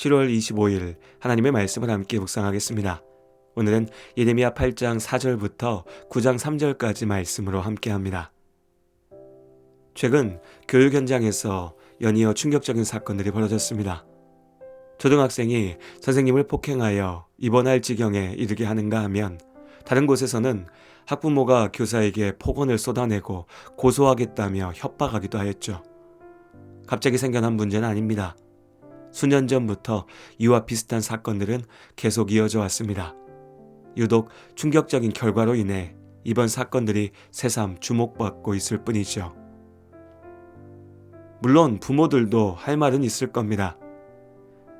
7월 25일 하나님의 말씀을 함께 묵상하겠습니다. 오늘은 예레미야 8장 4절부터 9장 3절까지 말씀으로 함께합니다. 최근 교육 현장에서 연이어 충격적인 사건들이 벌어졌습니다. 초등학생이 선생님을 폭행하여 입원할 지경에 이르게 하는가 하면, 다른 곳에서는 학부모가 교사에게 폭언을 쏟아내고 고소하겠다며 협박하기도 하였죠. 갑자기 생겨난 문제는 아닙니다. 수년 전부터 이와 비슷한 사건들은 계속 이어져 왔습니다. 유독 충격적인 결과로 인해 이번 사건들이 새삼 주목받고 있을 뿐이죠. 물론 부모들도 할 말은 있을 겁니다.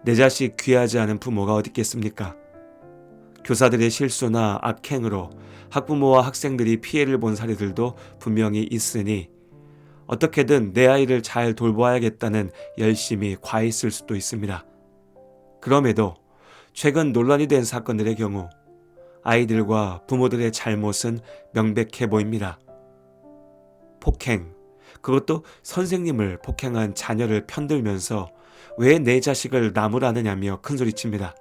내 자식 귀하지 않은 부모가 어디 있겠습니까? 교사들의 실수나 악행으로 학부모와 학생들이 피해를 본 사례들도 분명히 있으니 어떻게든 내 아이를 잘 돌봐야겠다는 열심이 과했을 수도 있습니다. 그럼에도 최근 논란이 된 사건들의 경우 아이들과 부모들의 잘못은 명백해 보입니다. 폭행, 그것도 선생님을 폭행한 자녀를 편들면서 왜 내 자식을 나무라느냐며 큰소리칩니다.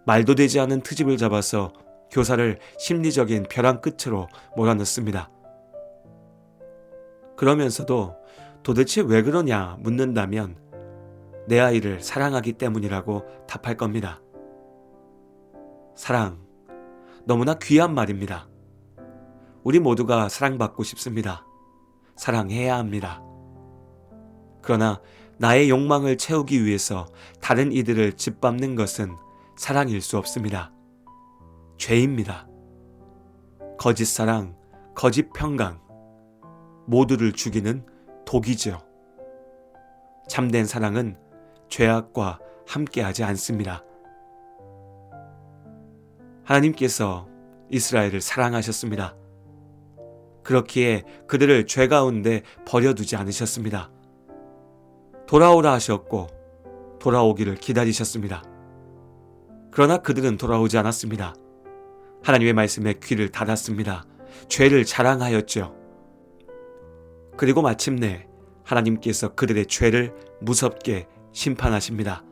말도 되지 않은 트집을 잡아서 교사를 심리적인 벼랑 끝으로 몰아넣습니다. 그러면서도 도대체 왜 그러냐 묻는다면 내 아이를 사랑하기 때문이라고 답할 겁니다. 사랑, 너무나 귀한 말입니다. 우리 모두가 사랑받고 싶습니다. 사랑해야 합니다. 그러나 나의 욕망을 채우기 위해서 다른 이들을 짓밟는 것은 사랑일 수 없습니다. 죄입니다. 거짓 사랑, 거짓 평강, 모두를 죽이는 독이죠. 참된 사랑은 죄악과 함께하지 않습니다. 하나님께서 이스라엘을 사랑하셨습니다. 그렇기에 그들을 죄 가운데 버려두지 않으셨습니다. 돌아오라 하셨고 돌아오기를 기다리셨습니다. 그러나 그들은 돌아오지 않았습니다. 하나님의 말씀에 귀를 닫았습니다. 죄를 자랑하였죠. 그리고 마침내 하나님께서 그들의 죄를 무섭게 심판하십니다.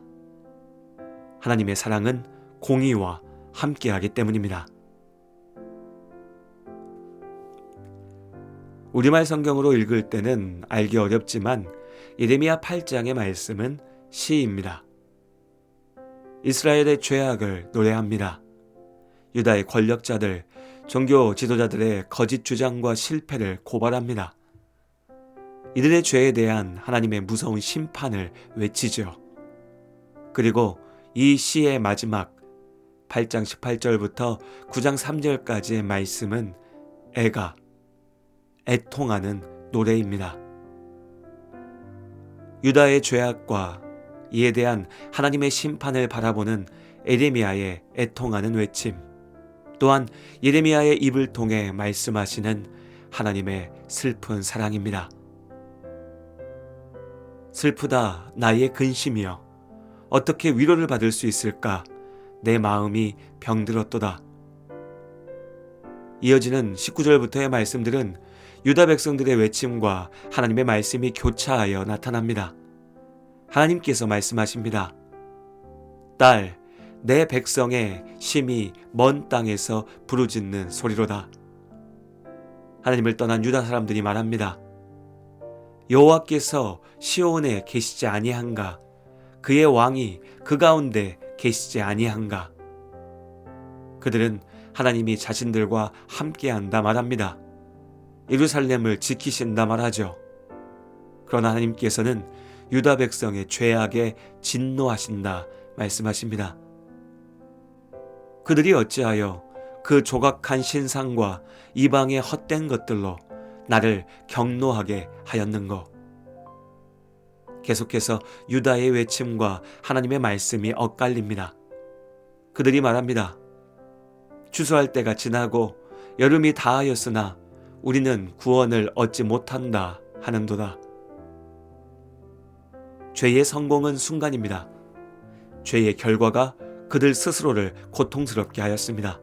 하나님의 사랑은 공의와 함께하기 때문입니다. 우리말 성경으로 읽을 때는 알기 어렵지만 예레미야 8장의 말씀은 시입니다. 이스라엘의 죄악을 노래합니다. 유다의 권력자들, 종교 지도자들의 거짓 주장과 실패를 고발합니다. 이들의 죄에 대한 하나님의 무서운 심판을 외치죠. 그리고 이 시의 마지막 8장 18절부터 9장 3절까지의 말씀은 애통하는 노래입니다. 유다의 죄악과 이에 대한 하나님의 심판을 바라보는 예레미야의 애통하는 외침, 또한 예레미야의 입을 통해 말씀하시는 하나님의 슬픈 사랑입니다. 슬프다 나의 근심이여, 어떻게 위로를 받을 수 있을까? 내 마음이 병들었도다. 이어지는 19절부터의 말씀들은 유다 백성들의 외침과 하나님의 말씀이 교차하여 나타납니다. 하나님께서 말씀하십니다. 딸, 내 백성의 심히 먼 땅에서 부르짖는 소리로다. 하나님을 떠난 유다 사람들이 말합니다. 여호와께서 시온에 계시지 아니한가? 그의 왕이 그 가운데 계시지 아니한가? 그들은 하나님이 자신들과 함께한다 말합니다. 예루살렘을 지키신다 말하죠. 그러나 하나님께서는 유다 백성의 죄악에 진노하신다 말씀하십니다. 그들이 어찌하여 그 조각한 신상과 이방의 헛된 것들로 나를 경노하게 하였는고? 계속해서 유다의 외침과 하나님의 말씀이 엇갈립니다. 그들이 말합니다. 추수할 때가 지나고 여름이 다하였으나 우리는 구원을 얻지 못한다 하는도다. 죄의 성공은 순간입니다. 죄의 결과가 그들 스스로를 고통스럽게 하였습니다.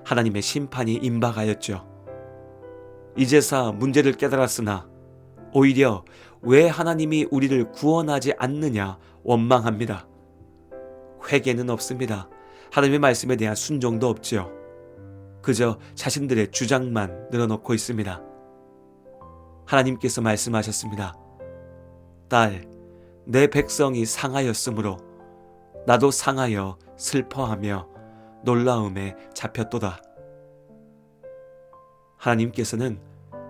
하나님의 심판이 임박하였죠. 이제사 문제를 깨달았으나 오히려 왜 하나님이 우리를 구원하지 않느냐 원망합니다. 회개는 없습니다. 하나님의 말씀에 대한 순종도 없지요. 그저 자신들의 주장만 늘어놓고 있습니다. 하나님께서 말씀하셨습니다. 딸, 내 백성이 상하였으므로 나도 상하여 슬퍼하며 놀라움에 잡혔도다. 하나님께서는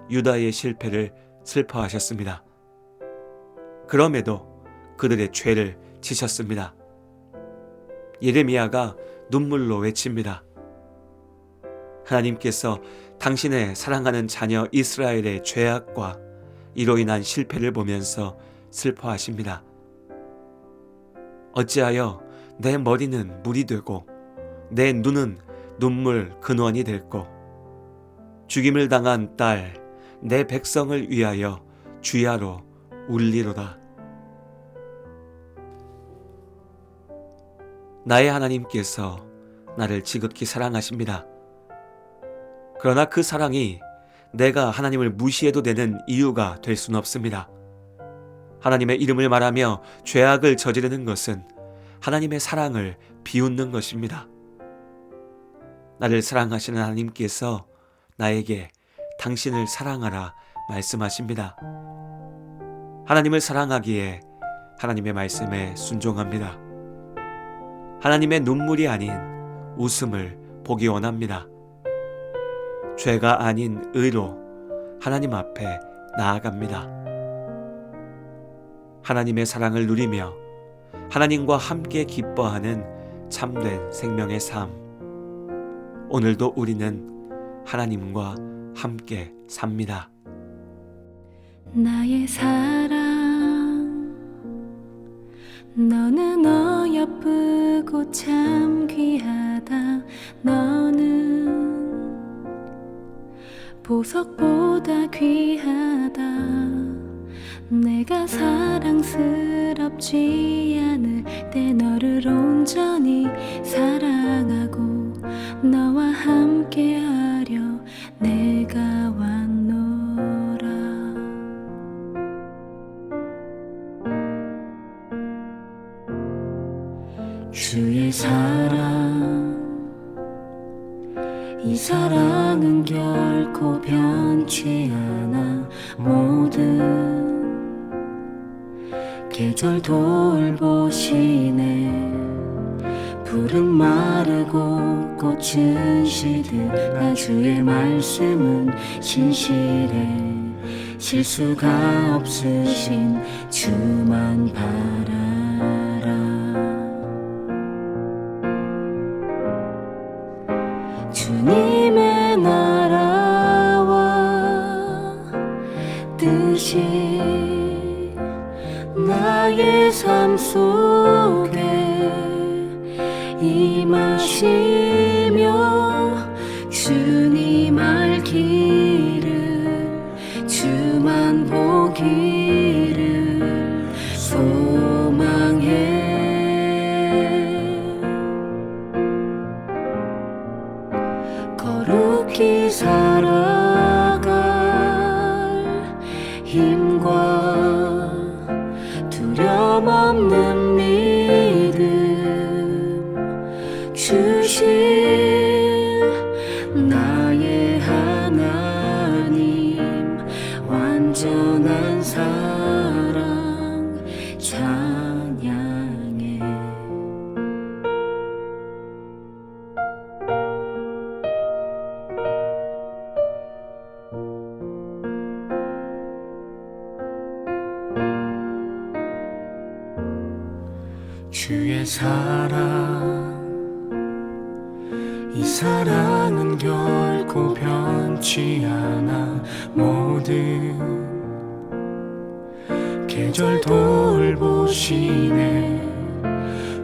유다의 실패를 슬퍼하셨습니다. 그럼에도 그들의 죄를 지셨습니다. 예레미야가 눈물로 외칩니다. 하나님께서 당신의 사랑하는 자녀 이스라엘의 죄악과 이로 인한 실패를 보면서 슬퍼하십니다. 어찌하여 내 머리는 물이 되고 내 눈은 눈물 근원이 됐고 죽임을 당한 딸 내 백성을 위하여 주야로 울리로다. 나의 하나님께서 나를 지극히 사랑하십니다. 그러나 그 사랑이 내가 하나님을 무시해도 되는 이유가 될 수는 없습니다. 하나님의 이름을 말하며 죄악을 저지르는 것은 하나님의 사랑을 비웃는 것입니다. 나를 사랑하시는 하나님께서 나에게 당신을 사랑하라 말씀하십니다. 하나님을 사랑하기에 하나님의 말씀에 순종합니다. 하나님의 눈물이 아닌 웃음을 보기 원합니다. 죄가 아닌 의로 하나님 앞에 나아갑니다. 하나님의 사랑을 누리며 하나님과 함께 기뻐하는 참된 생명의 삶. 오늘도 우리는 하나님과 함께 삽니다. 나의 사랑, 너는 어여쁘고 참 귀하다. 너는 보석보다 귀하다. 내가 사랑스럽지 않을 때 너를 온전히 사랑하고 너와 함께하려 내가 왔노라. 주의 사랑, 이 사랑은 결코 변치 않아. 모든 계절 돌보시네. 푸른 마르고 꽃은 시들나 주의 말씀은 신실해. 실수가 없으신 주만 바라라. 주님의 나라와 뜻이 나의 삶 속에 임하시며 주님 알기를 주만 보기를 소망해. 거룩히 살아갈 힘과 두려움 없는 믿음 주실 나의 하나님. 완전한 사랑 찬양해. 주의 사랑, 이 사랑은 결코 변치 않아. 모든 계절 돌보시네.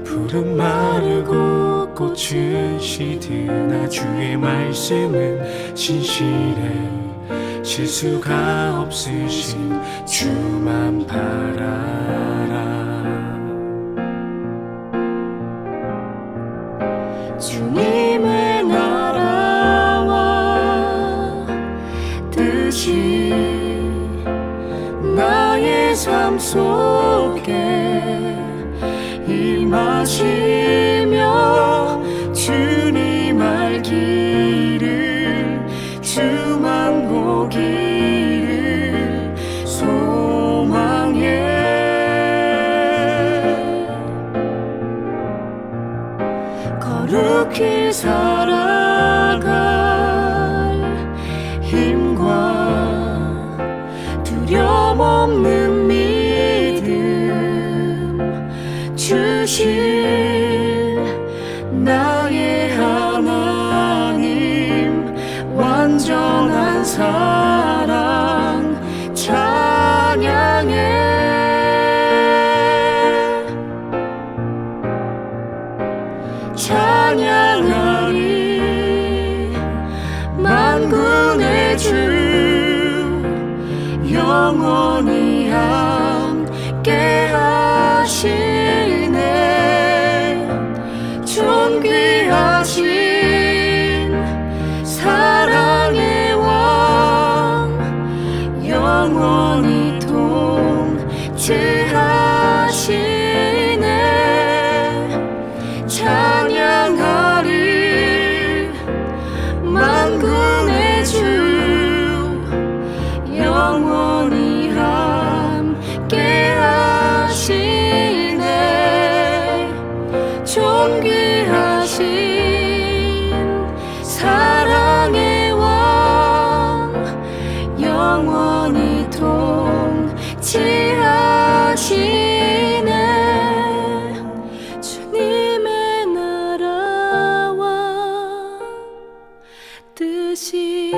푸른 마르고 꽃은 시드나 주의 말씀은 진실해. 실수가 없으신 주만 바라라. 주님의 나라와 뜻이 나의 삶 속에 임하시 거룩히 살아갈 힘과 두려움 없는 믿음 주실 나의 하나님 완전한 사랑 찬양해 찬양하리 만군의 주 영원히 함께 하시네 존귀하신 사랑의 왕 영원히 통치하시네 찬양하리 만군의 주 영원히 함께 하시네 존귀하신 사랑의 왕 영원히 통치하시네 주님의 나라와 뜻이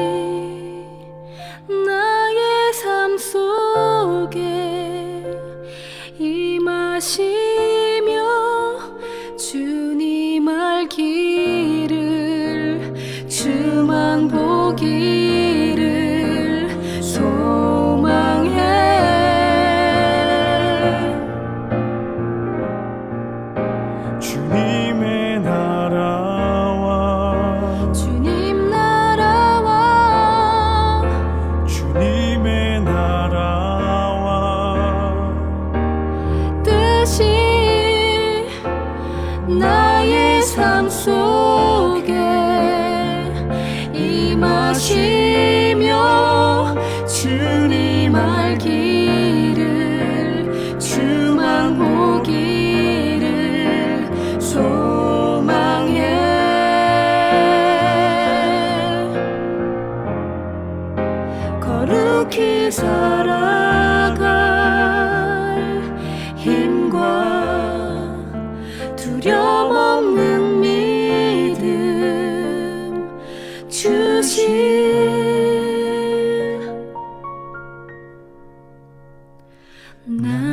나의 삶 속에 임하시며 주님 알기를 주만 보기를 소망해 주님의 나라와 주님 나라와 주님의 나라와 뜻이 나의 삶 속에 임하시며 주님 알기를 주만 보기를 소망해 거룩히 살아갈 힘과 두려움 없는 믿음 주실 나